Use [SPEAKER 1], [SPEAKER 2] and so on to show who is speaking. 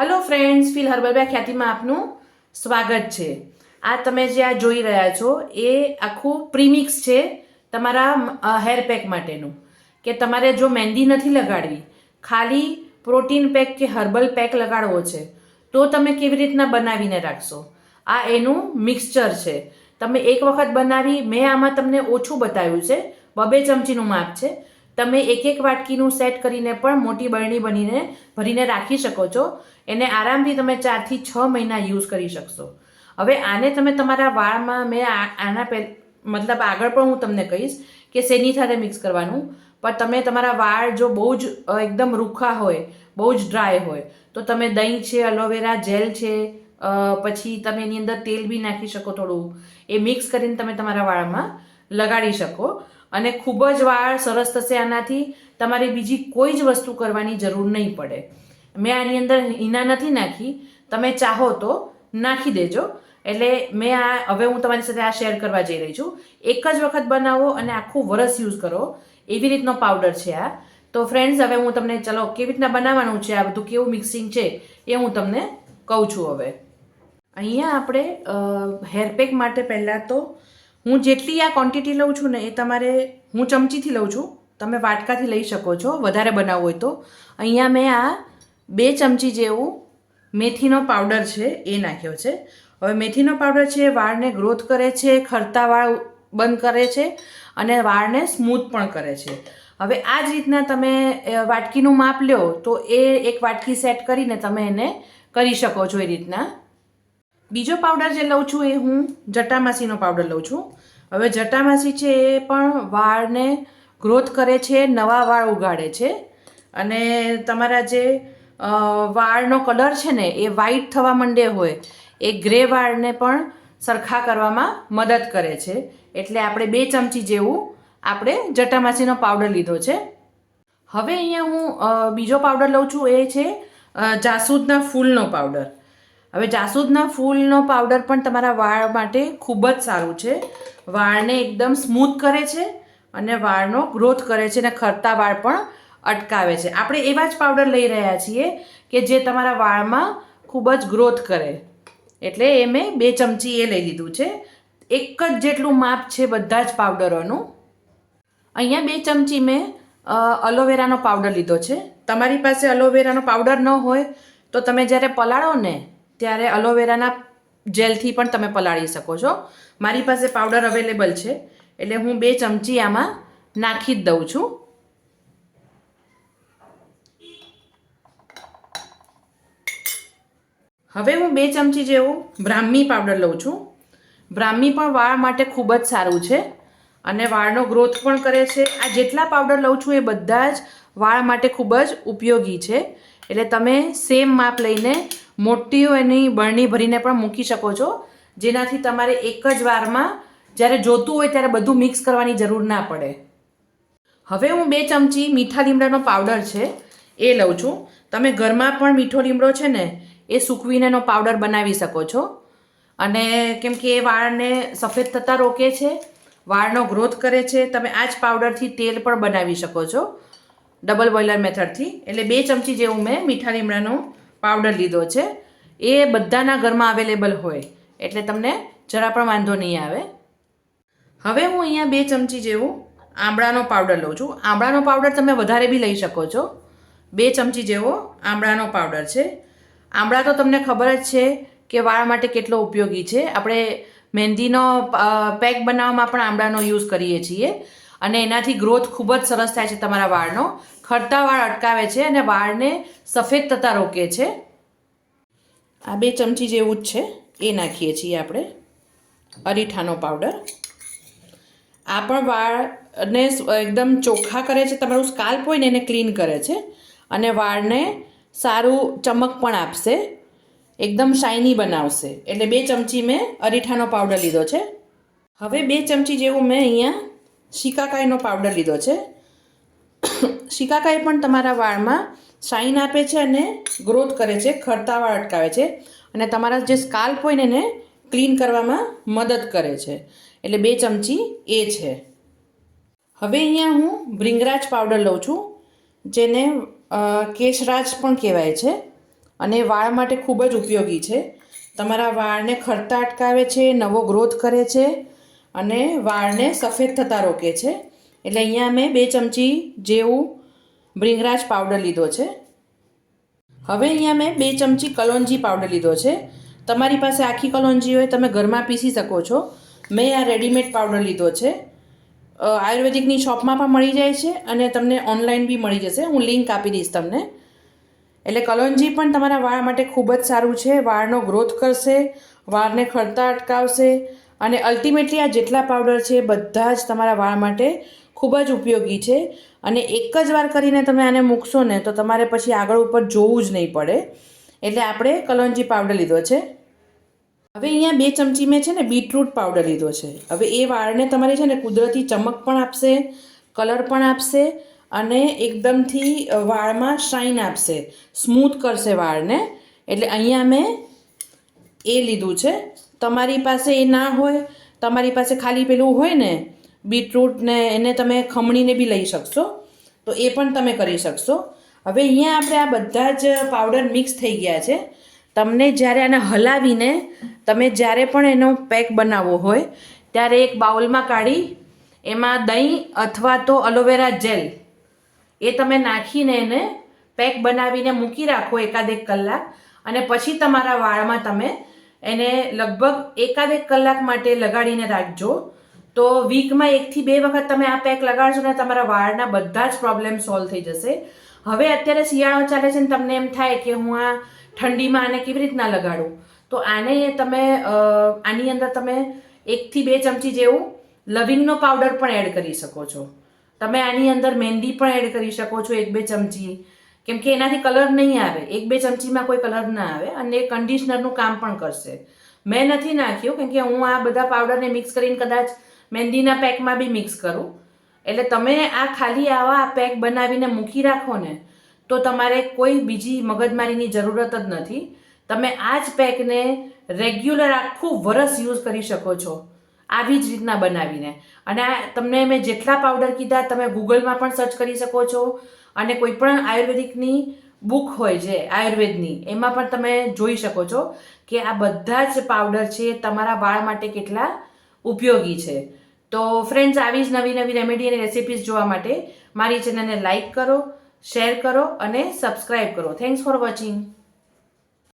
[SPEAKER 1] Hello friends, feel herbal by ખ્યાતિમાં આપનું સ્વાગત છે। આ તમે જે આ જોઈ રહ્યા છો એ આખું પ્રીમિક્સ છે તમારા હેર પેક માટેનું, કે તમારે જો મહેંદી નથી લગાડવી, ખાલી પ્રોટીન પેક કે હર્બલ પેક લગાડવો છે તો તમે કેવી રીતના બનાવીને રાખશો। આ એનું મિક્સચર છે। તમે એક વખત બનાવી, મેં આમાં તમને ઓછું બતાવ્યું છે, 2 ચમચીનું માપ છે। તમે એક વાટકીનું સેટ કરીને પણ મોટી બરણી ભરીને રાખી શકો છો। એને આરામથી તમે 4 થી 6 મહિના યુઝ કરી શકશો। હવે આને તમે તમારા વાળમાં, મેં મતલબ આગળ પણ હું તમને કહીશ કે શેની સાથે મિક્સ કરવાનું, પણ તમે તમારા વાળ જો બહુ જ એકદમ રૂખા હોય, બહુ જ ડ્રાય હોય, તો તમે દહીં છે, એલોવેરા જેલ છે, પછી તમે એની અંદર તેલ બી નાખી શકો થોડું, એ મિક્સ કરીને તમે તમારા વાળમાં લગાડી શકો અને ખૂબ જ વાળ સરસ થશે આનાથી। તમારે બીજી કોઈ જ વસ્તુ કરવાની જરૂર નહીં પડે। મેં આની અંદર હિના નથી નાખી, તમે ચાહો તો નાખી દેજો। એટલે હવે હું તમારી સાથે આ શેર કરવા જઈ રહી છું। એક જ વખત બનાવો અને આખું વરસ યુઝ કરો, એવી રીતનો પાવડર છે આ। તો ફ્રેન્ડ્સ, હવે હું તમને ચલો કેવી રીતના બનાવવાનું છે, આ બધું કેવું મિક્સિંગ છે એ હું તમને કહું છું। હવે અહીંયા આપણે હેરપેક માટે પહેલાં તો હું જેટલી આ ક્વોન્ટિટી લઉં છું ને, એ તમારે, હું ચમચીથી લઉં છું, તમે વાટકાથી લઈ શકો છો વધારે બનાવવું હોય તો। અહીંયા મેં આ 2 ચમચી જેવું મેથીનો પાવડર છે એ નાખ્યો છે। હવે મેથીનો પાવડર છે વાળને ગ્રોથ કરે છે, ખરતા વાળ બંધ કરે છે અને વાળને સ્મૂથ પણ કરે છે। હવે આ જ રીતના તમે વાટકીનું માપ લ્યો તો એ એક વાટકી સેટ કરીને તમે એને કરી શકો છો એ રીતના। બીજો પાવડર જે લઉં છું એ હું જટામાસીનો પાવડર લઉં છું। હવે જટામાસી છે એ પણ વાળને ગ્રોથ કરે છે, નવા વાળ ઉગાડે છે અને તમારા જે વાળનો કલર છે ને એ વ્હાઈટ થવા માંડે હોય, એ ગ્રે વાળને પણ સરખા કરવામાં મદદ કરે છે। એટલે આપણે 2 ચમચી જેવું આપણે જટામાસીનો પાવડર લીધો છે। હવે અહીંયા હું બીજો પાવડર લઉં છું, એ છે જાસૂદના ફૂલનો પાવડર। હવે જાસૂદના ફૂલનો પાવડર પણ તમારા વાળ માટે ખૂબ જ સારું છે। વાળને એકદમ સ્મૂથ કરે છે અને વાળનો ગ્રોથ કરે છે અને ખરતા વાળ પણ અટકાવે છે। આપણે એવા જ પાવડર લઈ રહ્યા છીએ કે જે તમારા વાળમાં ખૂબ જ ગ્રોથ કરે, એટલે એ મેં 2 ચમચી એ લઈ લીધું છે। એક જ જેટલું માપ છે બધા જ પાવડરોનું। અહીંયા 2 ચમચી મેં એલોવેરાનો પાવડર લીધો છે। તમારી પાસે એલોવેરાનો પાવડર ન હોય તો તમે જ્યારે પલાળો ને ત્યારે એલોવેરાના જેલથી પણ તમે પલાળી શકો છો। મારી પાસે પાવડર અવેલેબલ છે એટલે હું 2 ચમચી આમાં નાખી જ દઉં છું। હવે હું 2 ચમચી જેવું બ્રાહ્મી પાવડર લઉં છું। બ્રાહ્મી પણ વાળ માટે ખૂબ જ સારું છે અને વાળનો ગ્રોથ પણ કરે છે। આ જેટલા પાવડર લઉં છું એ બધા જ વાળ માટે ખૂબ જ ઉપયોગી છે। એટલે તમે સેમ માપ લઈને મોટી એની બરણી ભરીને પણ મૂકી શકો છો, જેનાથી તમારે એક જ વારમાં જ્યારે જોતું હોય ત્યારે બધું મિક્સ કરવાની જરૂર ના પડે। હવે હું 2 ચમચી મીઠા લીમડાનો પાવડર છે એ લઉં છું। તમે ઘરમાં પણ મીઠો લીમડો છે ને એ સૂકવીને એનો પાવડર બનાવી શકો છો અને કેમ કે એ વાળને સફેદ થતાં રોકે છે, વાળનો ગ્રોથ કરે છે। તમે આ જ પાવડરથી તેલ પણ બનાવી શકો છો ડબલ બોઇલર મેથડથી। એટલે 2 ચમચી જેવું મેં મીઠા લીમડાનો પાવડર લીધો છે। એ બધાના ઘરમાં અવેલેબલ હોય એટલે તમને જરા પણ વાંધો નહીં આવે। હવે હું અહીંયા 2 ચમચી જેવું આંબળાનો પાવડર લઉં છું। આંબળાનો પાવડર તમે વધારે બી લઈ શકો છો। 2 ચમચી જેવો આંબળાનો પાવડર છે। આંબળા તો તમને ખબર જ છે કે વાળ માટે કેટલો ઉપયોગી છે। આપણે મહેંદીનો પેક બનાવવામાં પણ આંબળાનો યુઝ કરીએ છીએ અને એનાથી ગ્રોથ ખૂબ જ સરસ થાય છે તમારા વાળનો, ખરતા વાળ અટકાવે છે અને વાળને સફેદ થતાં રોકે છે। આ 2 ચમચી જેવું જ છે એ નાખીએ છીએ આપણે અરીઠાનો પાવડર। આ પણ વાળને એકદમ ચોખ્ખા કરે છે, તમારું સ્કાલ્પ હોય ને એને ક્લીન કરે છે અને વાળને સારું ચમક પણ આપશે, એકદમ શાઇની બનાવશે। એટલે 2 ચમચી મેં અરીઠાનો પાવડર લીધો છે। હવે 2 ચમચી જેવું મેં અહીંયા શિકાકાઈનો પાવડર લીધો છે। શિકાકાઈ પણ તમારા વાળમાં શાઇન આપે છે અને ગ્રોથ કરે છે, ખરતા વાળ અટકાવે છે અને તમારા જે સ્કાલ્પ હોય ને એને ક્લીન કરવામાં મદદ કરે છે। એટલે 2 ચમચી એ છે। હવે અહીંયા હું ભૃંગરાજ પાવડર લઉં છું, જેને કેશરાજ પણ કહેવાય છે અને વાળ માટે ખૂબ જ ઉપયોગી છે. તમારા વાળને ખરતા અટકાવે છે, નવો ગ્રોથ કરે છે અને વાળને સફેદ થતા રોકે છે. એટલે અહીંયા મેં 2 ચમચી જેવું ભૃંગરાજ પાવડર લીધો છે. હવે અહીંયા મેં 2 ચમચી કલોંજી પાવડર લીધો છે. તમારી પાસે આખી કલોંજી હોય તમે ઘરમાં પીસી શકો છો. મેં આ રેડીમેડ પાવડર લીધો છે. આયુર્વેદિકની શોપમાં પણ મળી જાય છે અને તમને ઓનલાઈન બી મળી જશે. હું લિંક આપી દઈશ તમને. એટલે કલોંજી પણ તમારા વાળ માટે ખૂબ જ સારું છે. વાળનો ગ્રોથ કરશે, વાળને ખરતા અટકાવશે અને અલ્ટિમેટલી આ જેટલા પાવડર છે બધા જ તમારા વાળ માટે ખૂબ જ ઉપયોગી છે. અને એક જ વાર કરીને તમે આને મૂકશો ને તો તમારે પછી આગળ ઉપર જોવું જ નહીં પડે. એટલે આપણે કલોંજી પાવડર લીધો છે. હવે અહીંયા 2 ચમચી મેં છે ને બીટરૂટ પાવડર લીધો છે. હવે એ વાળને તમારે છે ને કુદરતી ચમક પણ આપશે, કલર પણ આપશે અને એકદમથી વાળમાં શાઇન આપશે, સ્મૂથ કરશે વાળને. એટલે અહીંયા મેં એ લીધું છે. તમારી પાસે એ ના હોય, તમારી પાસે ખાલી પેલું હોય ને બીટરૂટને એને તમે ખમણીને બી લઈ શકશો, તો એ પણ તમે કરી શકશો. હવે અહીંયા આપણે આ બધા જ પાવડર મિક્સ થઈ ગયા છે. તમને જ્યારે આને હલાવીને તમે જ્યારે પણ એનો પેક બનાવવો હોય ત્યારે એક બાઉલમાં કાઢી એમાં દહીં અથવા તો એલોવેરા જેલ એ તમે નાખીને એને પેક બનાવીને મૂકી રાખો એકાદેક કલાક અને પછી તમારા વાળમાં તમે એને લગભગ એકાદેક કલાક માટે લગાડીને રાખજો. તો વીકમાં 1 થી 2 વખત તમે આ પેક લગાડશો ને તમારા વાળના બધા જ પ્રોબ્લેમ સોલ્વ થઈ જશે. હવે અત્યારે શિયાળો ચાલે છે ને તમને એમ થાય કે હું આ ઠંડીમાં આને કેવી રીતના લગાડું, તો આને તમે આની અંદર તમે 1 થી 2 ચમચી જેવું લવિંગનો પાવડર પણ એડ કરી શકો છો. તમે આની અંદર મહેંદી પણ એડ કરી શકો છો 1-2 ચમચી, કેમ કે એનાથી કલર નહીં આવે. 1-2 ચમચીમાં કોઈ કલર ના આવે અને એ કન્ડિશનરનું કામ પણ કરશે. મેં નથી નાખ્યું કેમ કે હું આ બધા પાવડરને મિક્સ કરીને કદાચ મહેંદીના પેકમાં બી મિક્સ કરું. એટલે તમે આ ખાલી આવા પેક બનાવીને મૂકી રાખો ને તો તમારે કોઈ બીજી મગજમારીની જરૂરત જ નથી. તમે આ જ પેકને રેગ્યુલર આખું વરસ યુઝ કરી શકો છો આવી જ રીતના બનાવીને. અને આ તમને મેં જેટલા પાવડર કીધા તમે ગૂગલમાં પણ સર્ચ કરી શકો છો અને કોઈ પણ આયુર્વેદિકની બુક હોય છે આયુર્વેદની એમાં પણ તમે જોઈ શકો છો કે આ બધા જ પાવડર છે તમારા વાળ માટે કેટલા ઉપયોગી છે. તો ફ્રેન્ડ્સ, આવી જ નવી નવી રેમેડી અને રેસિપીઝ જોવા માટે મારી ચેનલને લાઇક કરો, શેર કરો અને સબસ્ક્રાઈબ કરો. Thanks for watching.